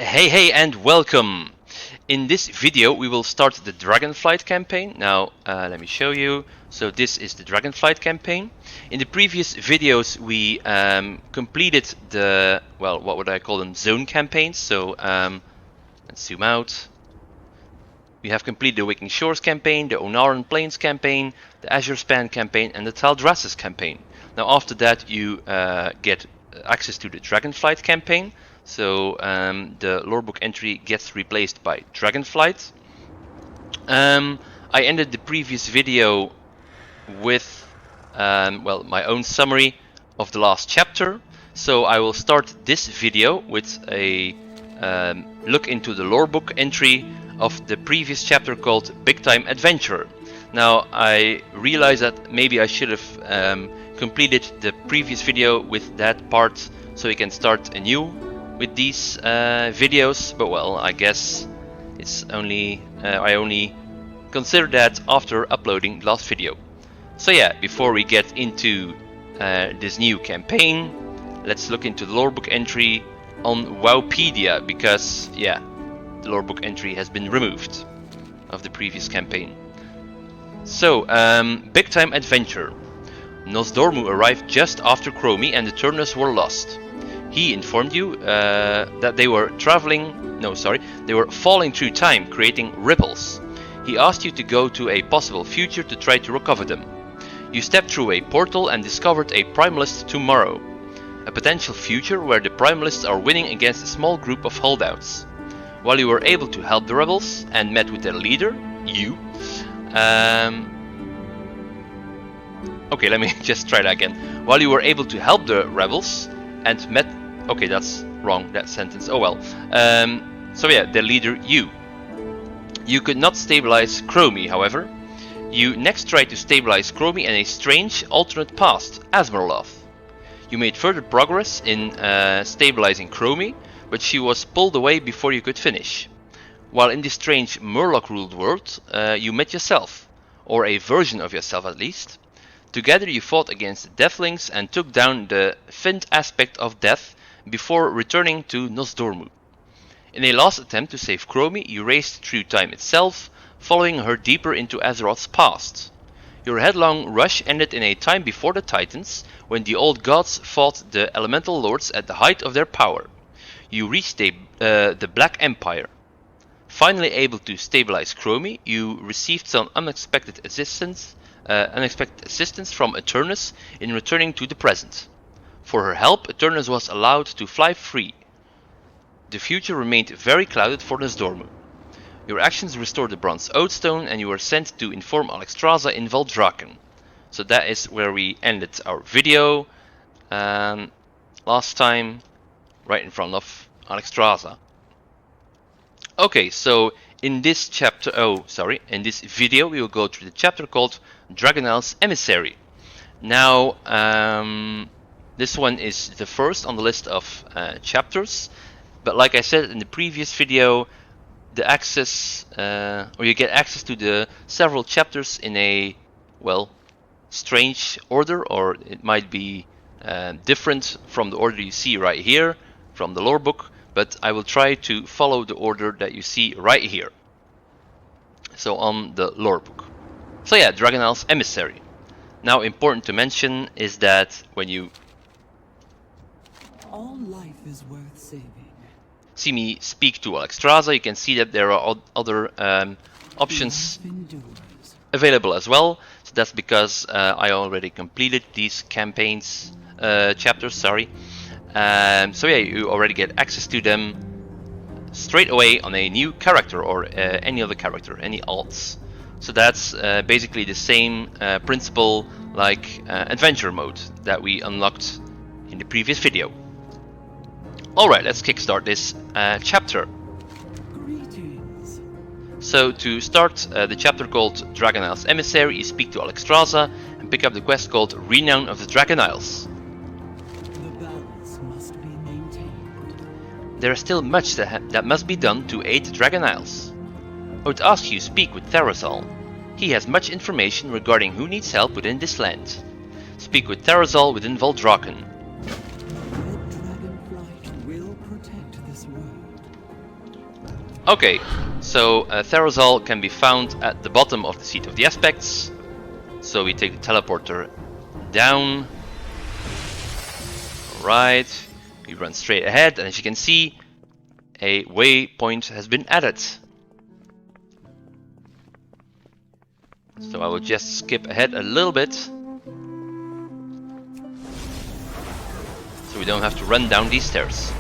Hey and welcome! In this video we will start the Dragonflight campaign. Now let me show you. So this is the Dragonflight campaign. In the previous videos we completed the, well, what would I call them, zone campaigns. So let's zoom out. We have completed the Waking Shores campaign, the Ohn'ahran Plains campaign, the Azure Span campaign and the Thaldraszus campaign. Now after that you get access to the Dragonflight campaign. So the lorebook entry gets replaced by Dragonflight. I ended the previous video with well, my own summary of the last chapter. So I will start this video with a look into the lorebook entry of the previous chapter called Big Time Adventure. Now I realize that maybe I should have completed the previous video with that part so we can start anew with these videos, but well, I guess it's only I only consider that after uploading the last video. So yeah, before we get into this new campaign, let's look into the lorebook entry on Wowpedia, because yeah, the lorebook entry has been removed of the previous campaign. So Big Time Adventure. Nosdormu arrived just after Chromie and the Turnus were lost. He informed you that they were they were falling through time, creating ripples. He asked you to go to a possible future to try to recover them. You stepped through a portal and discovered a Primalist tomorrow, a potential future where the Primalists are winning against a small group of holdouts. While you were able to help the rebels and met with their leader, you... okay, let me just try that again. While you were able to help the rebels and met... Okay, that's wrong, that sentence. Oh well. So yeah, the leader, you. You could not stabilize Chromie, however. You next tried to stabilize Chromie in a strange, alternate past, Asmerloth. You made further progress in stabilizing Chromie, but she was pulled away before you could finish. While in this strange Murloc-ruled world, you met yourself, or a version of yourself at least. Together you fought against the Deathlings and took down the Fiend aspect of death before returning to Nosdormu. In a last attempt to save Chromie, you raced through time itself, following her deeper into Azeroth's past. Your headlong rush ended in a time before the Titans, when the old gods fought the Elemental Lords at the height of their power. You reached the Black Empire. Finally able to stabilize Chromie, you received some unexpected assistance from Eternus in returning to the present. For her help, Eternus was allowed to fly free. The future remained very clouded for Nosdormu. Your actions restored the Bronze Oathstone and you were sent to inform Alexstrasza in Valdraken. So that is where we ended our video last time, right in front of Alexstrasza. Okay, so in this in this video we will go through the chapter called Dragonflight's Emissary. Now, this one is the first on the list of chapters, but like I said in the previous video, the access, or you get access to the several chapters in a, well, strange order, or it might be different from the order you see right here from the lore book, but I will try to follow the order that you see right here. So on the lore book. So yeah, Dragonflight's Emissary. Now important to mention is that when you all life is worth saving. See me speak to Alexstrasza, you can see that there are other options available as well. So that's because I already completed these campaigns, chapters, sorry. So yeah, you already get access to them straight away on a new character or any other character, any alts. So that's basically the same principle like adventure mode that we unlocked in the previous video. Alright, let's kickstart this chapter. Greetings. So to start the chapter called Dragonflight's Emissary, you speak to Alexstrasza and pick up the quest called Renown of the Dragon Isles. The balance must be maintained. There is still much that must be done to aid the Dragon Isles. I would ask you to speak with Therazal. He has much information regarding who needs help within this land. Speak with Therazal within Valdraken. Red Dragonflight will protect this world. Okay, so Thaldraszus can be found at the bottom of the Seat of the Aspects. So we take the teleporter down. Alright, we run straight ahead, and as you can see, a waypoint has been added. So I will just skip ahead a little bit, so we don't have to run down these stairs.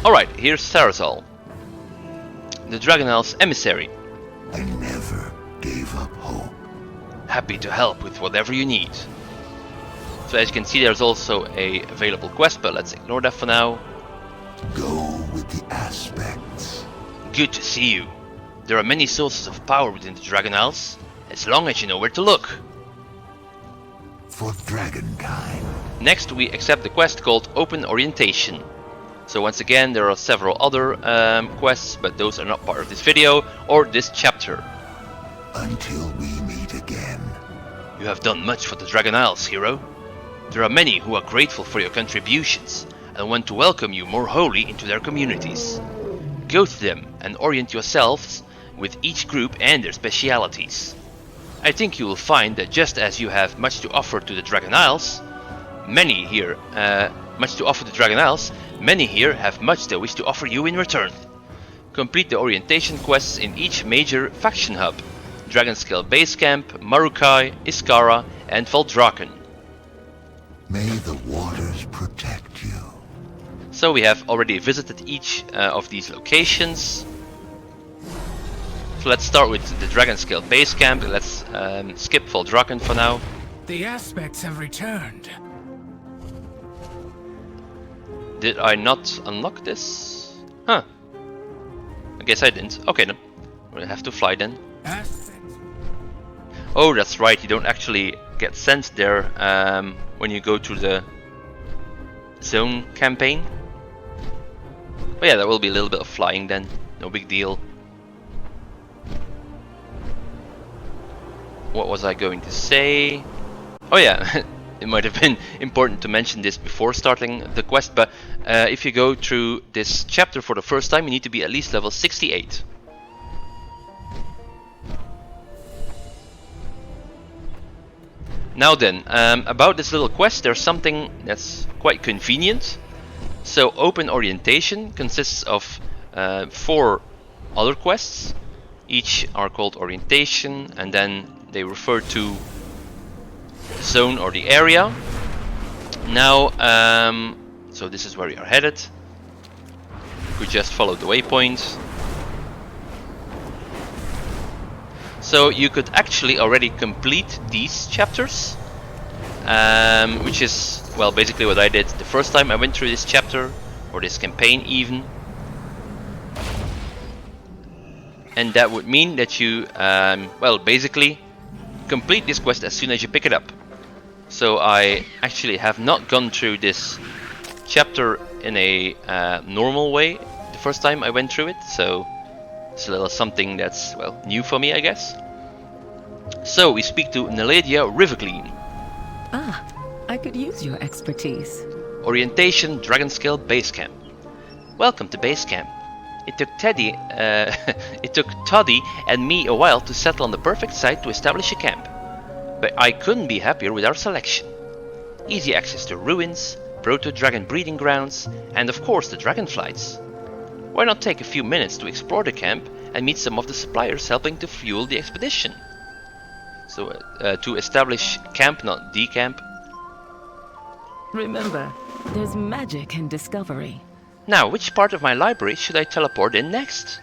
Alright, here's Thaldraszus, the Dragonflight's emissary. I never gave up hope. Happy to help with whatever you need. So as you can see, there's also a available quest, but let's ignore that for now. Go with the aspects. Good to see you. There are many sources of power within the Dragonflight, as long as you know where to look. For dragonkind. Next, we accept the quest called Open Orientation. So once again, there are several other quests, but those are not part of this video or this chapter. Until we meet again. You have done much for the Dragonflight, hero. There are many who are grateful for your contributions and want to welcome you more wholly into their communities. Go to them and orient yourselves with each group and their specialities. I think you will find that just as you have much to offer to the Dragonflight, many here have much they wish to offer you in return. Complete the orientation quests in each major faction hub: Dragonscale Base Camp, Marukai, Iskara, and Thaldraszus. May the waters protect you. So we have already visited each of these locations. So let's start with the Dragonscale Base Camp. Let's skip Thaldraszus for now. The aspects have returned. Did I not unlock this? Huh. I guess I didn't. Okay then. We'll have to fly then. Aspects. Oh, that's right. You don't actually get sent there when you go to the zone campaign. But yeah, there will be a little bit of flying then. No big deal. What was I going to say? Oh yeah, it might have been important to mention this before starting the quest, but if you go through this chapter for the first time, you need to be at least level 68. Now then, about this little quest, there's something that's quite convenient. So Open Orientation consists of 4 other quests. Each are called Orientation, and then they refer to the zone or the area. Now, so this is where we are headed. We just follow the waypoint. So you could actually already complete these chapters, which is, well, basically what I did the first time I went through this chapter, or this campaign even. And that would mean that you, well, basically complete this quest as soon as you pick it up. So I actually have not gone through this chapter in a normal way the first time I went through it, so it's a little something that's, well, new for me, I guess. So we speak to Naladia Rivergleam. Ah, I could use your expertise. Orientation Dragonscale Base Camp. Welcome to Base Camp. It took Toddy and me a while to settle on the perfect site to establish a camp, but I couldn't be happier with our selection. Easy access to ruins, proto-dragon breeding grounds, and of course the dragonflights. Why not take a few minutes to explore the camp and meet some of the suppliers helping to fuel the expedition? So to establish camp, not decamp. Remember, there's magic in discovery. Now, which part of my library should I teleport in next?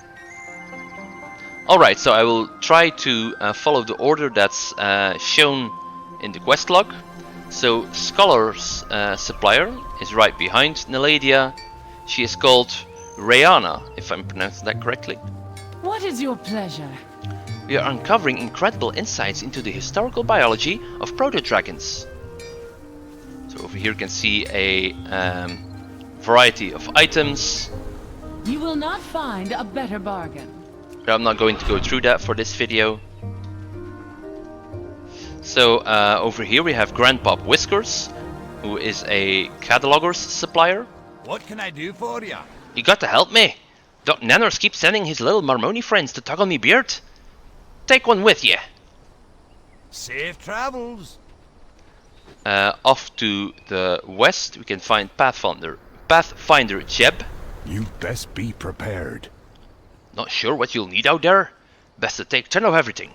Alright, so I will try to follow the order that's shown in the quest log. So Scholar's supplier is right behind Naladia. She is called Rayana, if I'm pronouncing that correctly. What is your pleasure? We are uncovering incredible insights into the historical biology of proto-dragons. So over here you can see a variety of items. You will not find a better bargain. I'm not going to go through that for this video. So over here we have Grandpa Whiskers, who is a cataloger's supplier. What can I do for you? You got to help me. Doc Nanners keeps sending his little Marmoni friends to tug on me beard. Take one with you. Safe travels. Off to the west, we can find Pathfinder Jeb. You'd best be prepared. Not sure what you'll need out there? Best to take 10 of everything.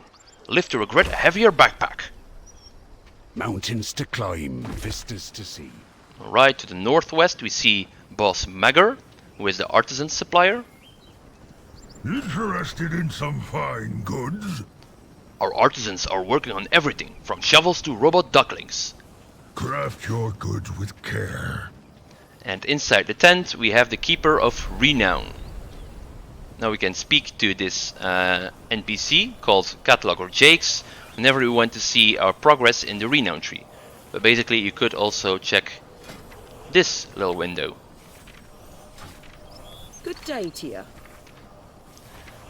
Live to regret a heavier backpack. Mountains to climb, vistas to see. Alright, to the northwest we see Boss Magger, who is the artisan supplier. Interested in some fine goods? Our artisans are working on everything, from shovels to robot ducklings. Craft your goods with care. And inside the tent we have the Keeper of Renown. Now we can speak to this NPC called Cataloger Jakes whenever we want to see our progress in the Renown tree. But basically you could also check this little window. Good day to you.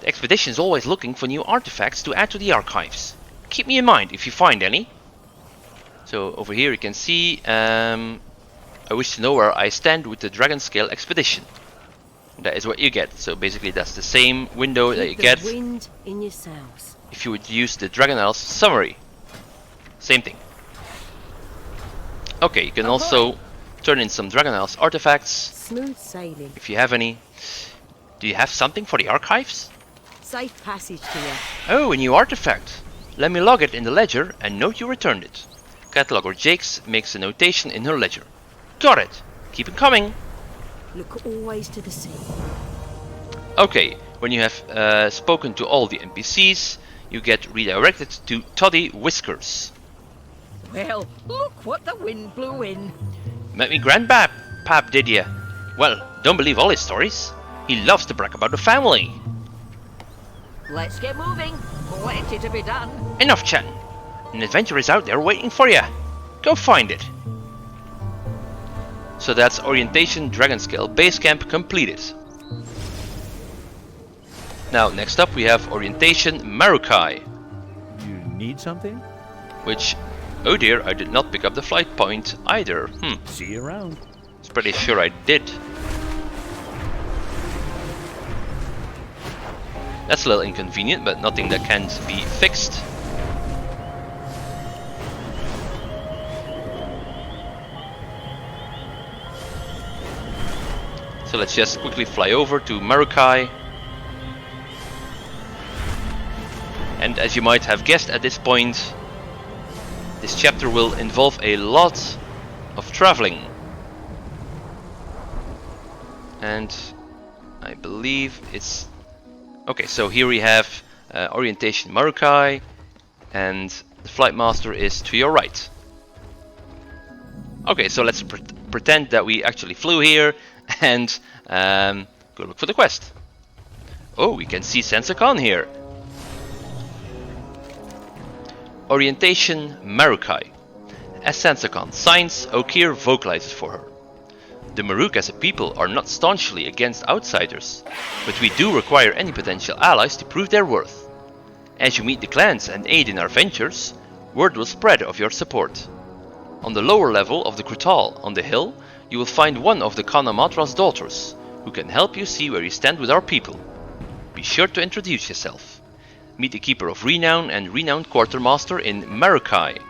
The expedition is always looking for new artifacts to add to the archives. Keep me in mind if you find any. So over here you can see I wish to know where I stand with the Dragon Scale expedition. That is what you get. So basically that's the same window that you get Wind in your sails. if you would use the Dragon Isles summary. Same thing. Okay, you can also turn in some Dragon Isles artifacts Smooth sailing. if you have any. Do you have something for the archives? Safe passage to you. Oh, a new artifact. Let me log it in the ledger and note you returned it. Cataloger Jakes makes a notation in her ledger. Got it. Keep it coming. Look always to the sea. Okay, when you have spoken to all the NPCs, you get redirected to Toddy Whiskers. Well, look what the wind blew in. Met me grandpap, Pap, did ya? Well, don't believe all his stories. He loves to brag about the family. Let's get moving. Plenty to be done. Enough chatting. An adventure is out there waiting for ya. Go find it. So that's Orientation Dragonscale Base Camp completed. Now next up we have Orientation Marukai. You need something? Which, oh dear, I did not pick up the flight point either. See you around. It's pretty sure I did. That's a little inconvenient, but nothing that can't be fixed. So let's just quickly fly over to Marukai. And as you might have guessed at this point, this chapter will involve a lot of traveling. And I believe it's... Okay, so here we have Orientation Marukai, and the Flight Master is to your right. Okay, so let's pretend that we actually flew here and go look for the quest. Oh, we can see Sansa Khan here. Orientation Marukai. As Sansa Khan signs, Okeer vocalizes for her. The Maruk as a people are not staunchly against outsiders, but we do require any potential allies to prove their worth. As you meet the clans and aid in our ventures, word will spread of your support. On the lower level of the Krutal on the hill, you will find one of the Khanamatra's daughters, who can help you see where you stand with our people. Be sure to introduce yourself. Meet the Keeper of Renown and Renowned Quartermaster in Marukai.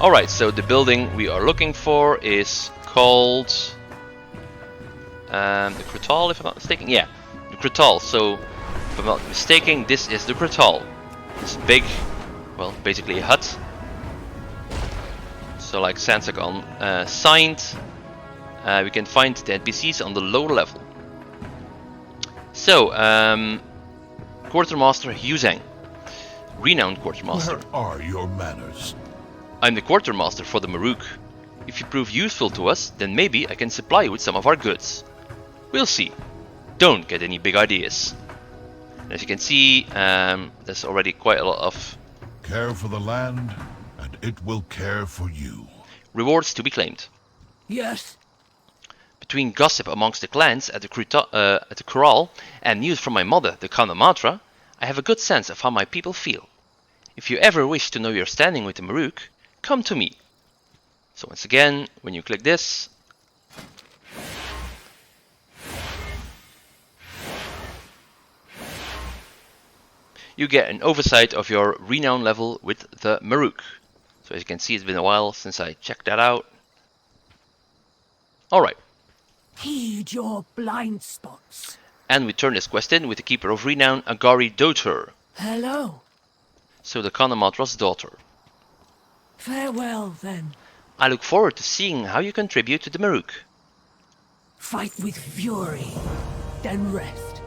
Alright, so the building we are looking for is called the Krutal, if I'm not mistaken. Yeah, the Krutal. So, if I'm not mistaken, this is the Krutal. It's big, well, basically a hut. So, like Sansa Khan signed, we can find the NPCs on the lower level. So, Quartermaster Yuzhang, Renowned Quartermaster. Where are your manners? I'm the Quartermaster for the Maruk. If you prove useful to us, then maybe I can supply you with some of our goods. We'll see. Don't get any big ideas. As you can see, there's already quite a lot of Care for the land, and it will care for you. rewards to be claimed. Yes. Between gossip amongst the clans at the Corral and news from my mother, the Khanamatra, I have a good sense of how my people feel. If you ever wish to know your standing with the Maruk, come to me. So once again, when you click this, you get an oversight of your renown level with the Maruk. So as you can see, it's been a while since I checked that out. Alright. Heed your blind spots. And we turn this quest in with the Keeper of Renown, Agari Doter. Hello. So the Khanamatra's daughter. Farewell, then. I look forward to seeing how you contribute to the Maruk. Fight with fury, then rest.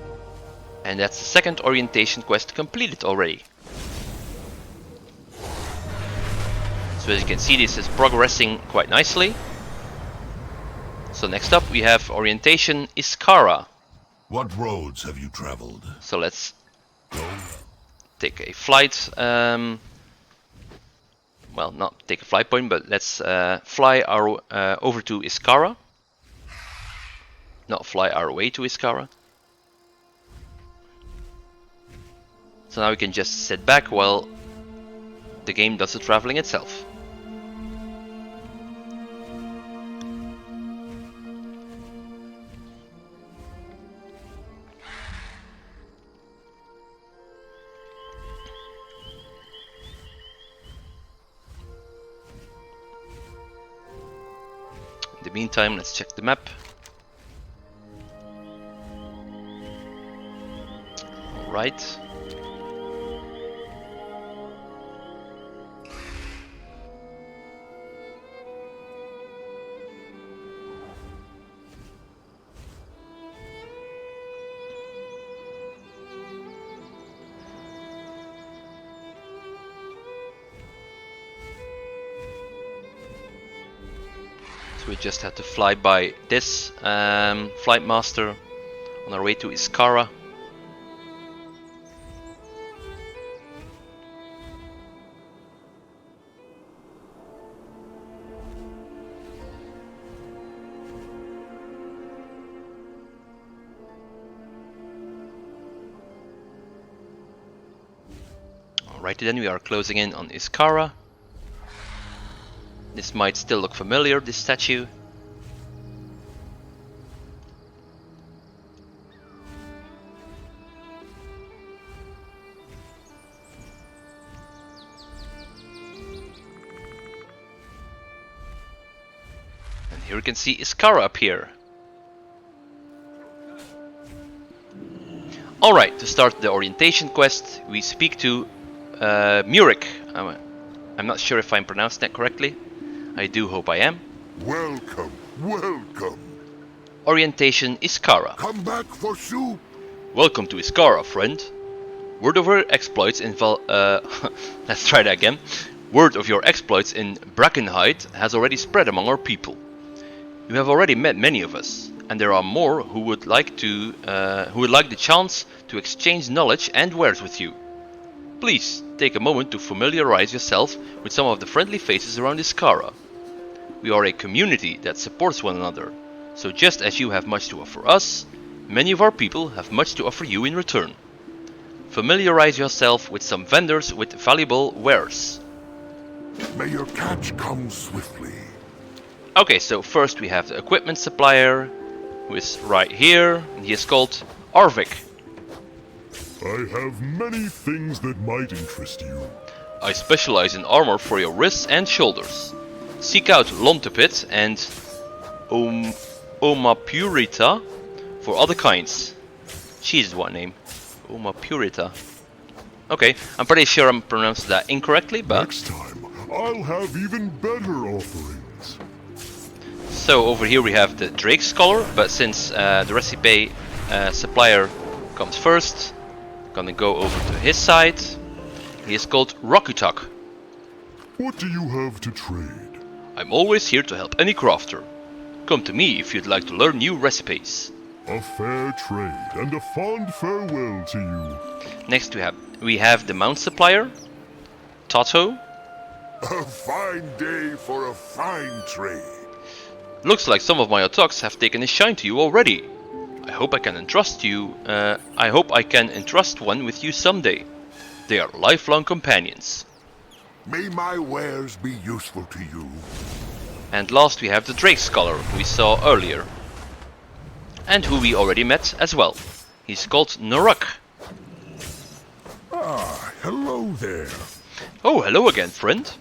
And that's the second orientation quest completed already. So as you can see, this is progressing quite nicely. So next up we have orientation Iskara. What roads have you traveled? So let's take a flight. Well, not take a flight point, but let's fly our over to Iskara. Not fly our way to Iskara. So now we can just sit back while the game does the traveling itself. In the meantime, let's check the map. Alright. So we just had to fly by this flight master on our way to Iskara. Alrighty then, we are closing in on Iskara. This might still look familiar, this statue. And here we can see Iskara appear. Alright, to start the orientation quest, we speak to Murik. I'm not sure if I'm pronouncing that correctly. I do hope I am. Welcome, welcome. Orientation Iskara. Come back for soup. Welcome to Iskara, friend. Word of your exploits in let's try that again. Word of your exploits in Brackenhide has already spread among our people. You have already met many of us, and there are more who would like the chance to exchange knowledge and wares with you. Please take a moment to familiarize yourself with some of the friendly faces around Iskara. We are a community that supports one another, so just as you have much to offer us, many of our people have much to offer you in return. Familiarize yourself with some vendors with valuable wares. May your catch come swiftly. Okay, so first we have the equipment supplier, who is right here, and he is called Arvik. I have many things that might interest you. I specialize in armor for your wrists and shoulders. Seek out Lomtepit and Omapurita for other kinds. Jesus, what name? Omapurita. Okay, I'm pretty sure I'm pronouncing that incorrectly, but... Next time, I'll have even better offerings. So over here we have the Drake Scholar, but since the recipe supplier comes first, I'm gonna go over to his side. He is called Rokutak. What do you have to trade? I'm always here to help any crafter. Come to me if you'd like to learn new recipes. A fair trade and a fond farewell to you. Next we have the mount supplier, Tato. A fine day for a fine trade. Looks like some of my attacks have taken a shine to you already. I hope I can entrust one with you someday. They are lifelong companions. May my wares be useful to you. And last we have the Drake Scholar, who we saw earlier. And who we already met as well. He's called Noruk. Ah, hello there. Oh, hello again, friend.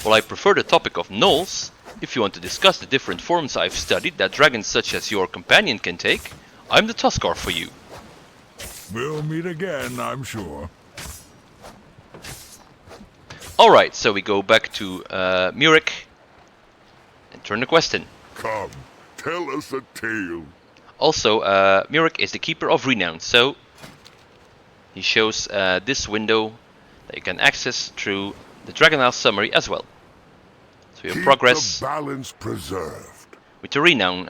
While I prefer the topic of gnolls, if you want to discuss the different forms I've studied that dragons such as your companion can take, I'm the Tuskar for you. We'll meet again, I'm sure. Alright, so we go back to Murik and turn the quest in. Come, tell us a tale. Also, Murik is the Keeper of Renown, so he shows this window that you can access through the Dragon Isle summary as well. So we have progress the balance preserved. with the Renown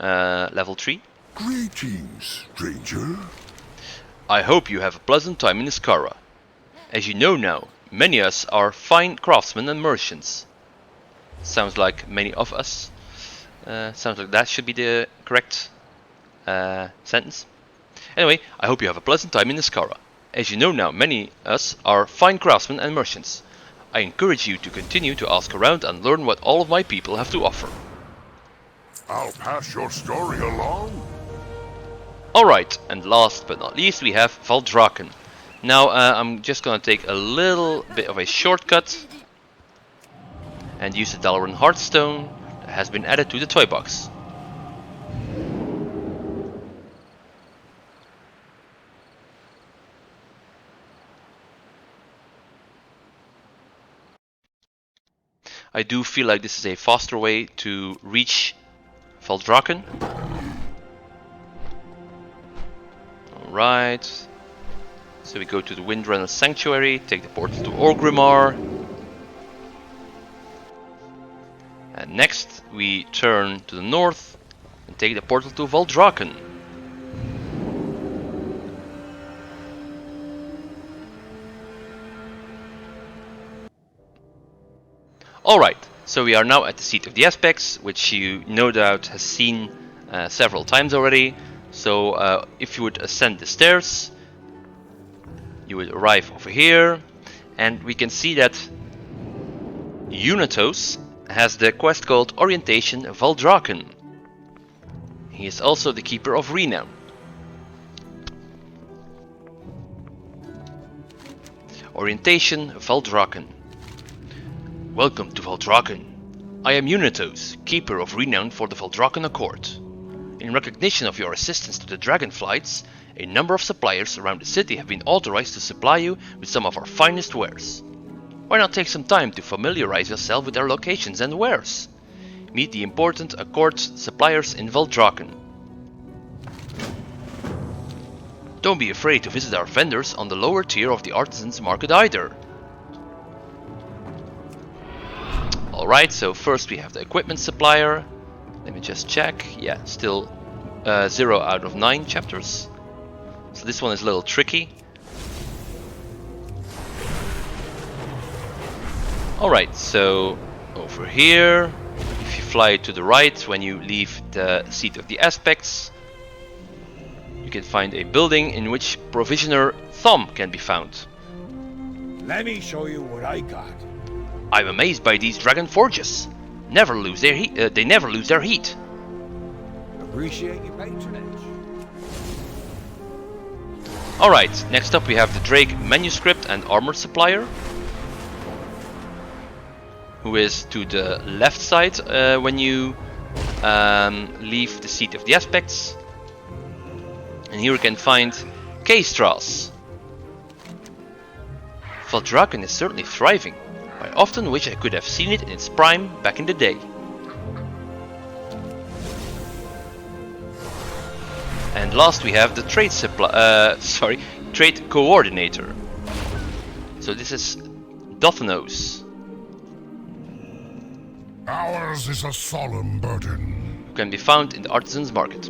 level 3. Greetings, stranger. I hope you have a pleasant time in Iskara. As you know now, many of us are fine craftsmen and merchants. Sounds like many of us. Sounds like that should be the correct sentence. Anyway, I hope you have a pleasant time in Iskara. As you know now, many of us are fine craftsmen and merchants. I encourage you to continue to ask around and learn what all of my people have to offer. I'll pass your story along. Alright, and last but not least we have Thaldraszus. Now I'm just gonna take a little bit of a shortcut and use the Ohn'ahran Heartstone that has been added to the toy box. I do feel like this is a faster way to reach Thaldraszus. Alright. So we go to the Windrunner Sanctuary, take the portal to Orgrimmar. And next we turn to the north and take the portal to Thaldraszus. Alright, so we are now at the Seat of the Aspects, which you no doubt has seen several times already. So if you would ascend the stairs, you would arrive over here, and we can see that Unitos has the quest called Orientation Thaldraszus. He is also the Keeper of Renown. Orientation Thaldraszus. Welcome to Thaldraszus. I am Unitos, Keeper of Renown for the Thaldraszus Accord. In recognition of your assistance to the Dragonflights, a number of suppliers around the city have been authorized to supply you with some of our finest wares. Why not take some time to familiarize yourself with their locations and wares? Meet the important Accord suppliers in Thaldraszus. Don't be afraid to visit our vendors on the lower tier of the Artisans Market either. Alright, so first we have the equipment supplier. Let me just check. Yeah, still 0 out of 9 chapters. So this one is a little tricky. Alright, so over here, if you fly to the right when you leave the Seat of the Aspects, you can find a building in which Provisioner Thom can be found. Let me show you what I got. I'm amazed by these dragon forges. Never lose their heat. They never lose their heat. Appreciate your patronage. Alright, next up we have the Drake Manuscript and Armor Supplier, who is to the left side when you leave the Seat of the Aspects. And here we can find K-Strass. Thaldraszus is certainly thriving. I often wish I could have seen it in its prime back in the day. And last we have the trade trade coordinator. So this is Dothanos, Ours is a solemn burden. who can be found in the Artisans Market.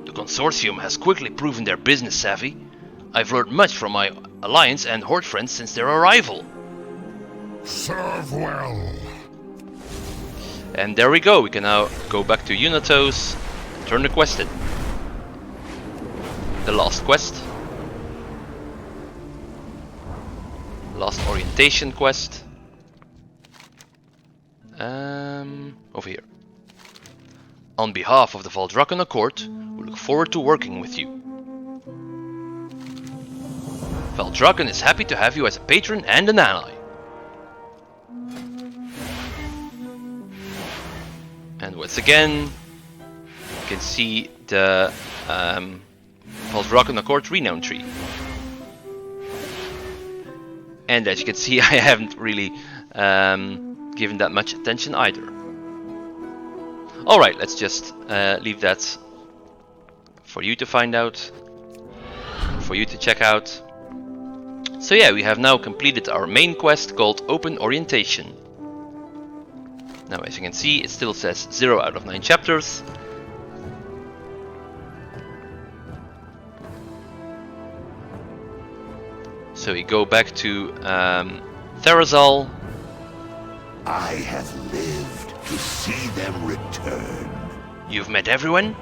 The Consortium has quickly proven their business savvy. I've learned much from my Alliance and Horde friends since their arrival. Serve well. And there we go, we can now go back to Unitos and turn the quest in. The last quest. Last orientation quest. Over here. On behalf of the Thaldraszus Accord, we look forward to working with you. Thaldraszus is happy to have you as a patron and an ally. And once again, you can see the Thaldraszus Accord renown tree. And as you can see, I haven't really given that much attention either. Alright, let's just leave that for you to find out, for you to check out. So yeah, we have now completed our main quest called Open Orientation. Now as you can see, it still says 0 out of 9 chapters. So we go back to Thaldraszus. I have lived to see them return. You've met everyone?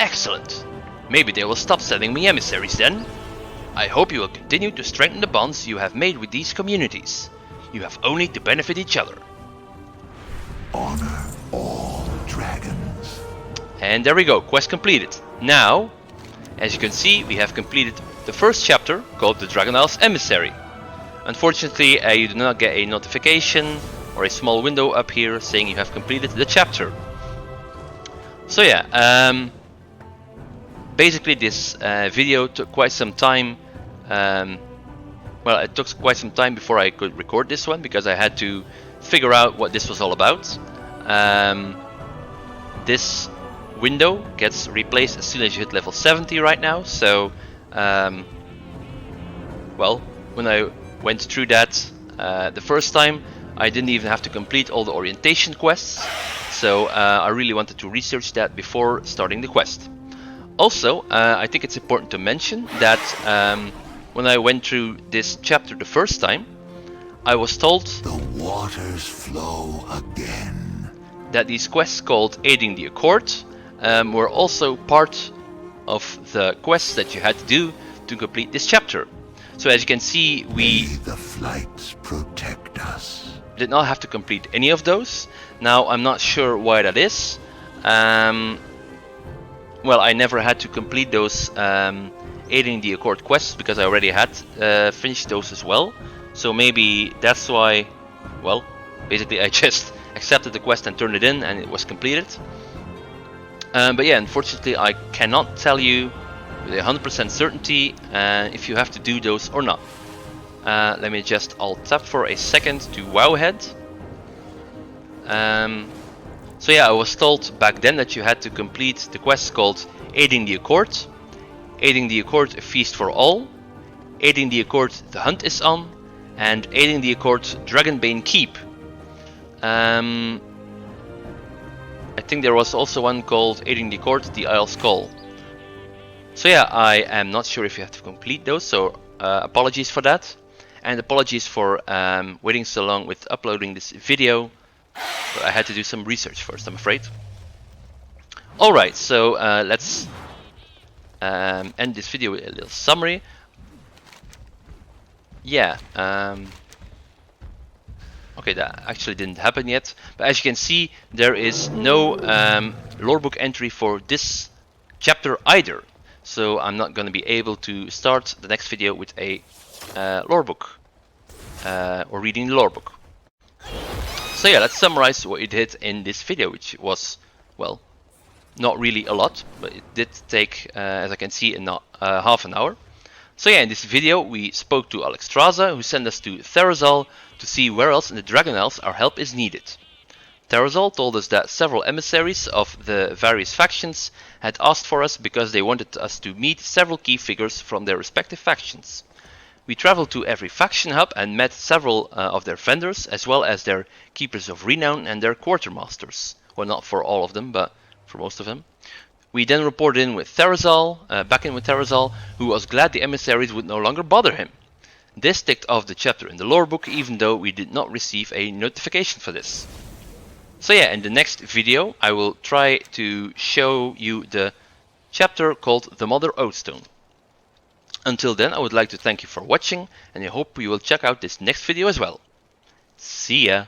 Excellent. Maybe they will stop sending me emissaries then. I hope you will continue to strengthen the bonds you have made with these communities. You have only to benefit each other. Honor all dragons. And there we go, quest completed. Now, as you can see, we have completed the first chapter called the Dragon Isles Emissary. Unfortunately, you do not get a notification or a small window up here saying you have completed the chapter. So yeah, basically this video took quite some time. Well, it took quite some time before I could record this one because I had to figure out what this was all about. This window gets replaced as soon as you hit level 70 right now, so well, when I went through that the first time, I didn't even have to complete all the orientation quests, so I really wanted to research that before starting the quest. Also, I think it's important to mention that when I went through this chapter the first time, I was told The waters flow again. that these quests called Aiding the Accord were also part of the quests that you had to do to complete this chapter. So as you can see, we May the flights protect us. did not have to complete any of those. Now I'm not sure why that is. Well, I never had to complete those Aiding the Accord quests because I already had finished those as well. So maybe that's why, well, basically I just accepted the quest and turned it in and it was completed. But yeah, unfortunately I cannot tell you with 100% certainty if you have to do those or not. Let me just alt-tab for a second to Wowhead. So yeah, I was told back then that you had to complete the quest called Aiding the Accord. Aiding the Accord, a feast for all. Aiding the Accord, the hunt is on. And Aiding the Accord, Dragonbane Keep. I think there was also one called Aiding the Accord, the Isle's Call. So yeah, I am not sure if you have to complete those, so apologies for that. And apologies for waiting so long with uploading this video. But I had to do some research first, I'm afraid. Alright, so let's end this video with a little summary. Yeah, okay, that actually didn't happen yet. But as you can see, there is no lorebook entry for this chapter either. So I'm not going to be able to start the next video with a lorebook or reading the lorebook. So yeah, let's summarize what you did in this video, which was, well, not really a lot, but it did take, as I can see, half an hour. So yeah, in this video we spoke to Alexstrasza, who sent us to Thaldraszus to see where else in the Dragon Isles our help is needed. Thaldraszus told us that several emissaries of the various factions had asked for us because they wanted us to meet several key figures from their respective factions. We traveled to every faction hub and met several of their vendors, as well as their keepers of renown and their quartermasters. Well, not for all of them, but for most of them. We then reported in with Thaldraszus, back in with Thaldraszus, who was glad the emissaries would no longer bother him. This ticked off the chapter in the lorebook, even though we did not receive a notification for this. So yeah, in the next video I will try to show you the chapter called The Mother Oathstone. Until then, I would like to thank you for watching, and I hope you will check out this next video as well. See ya!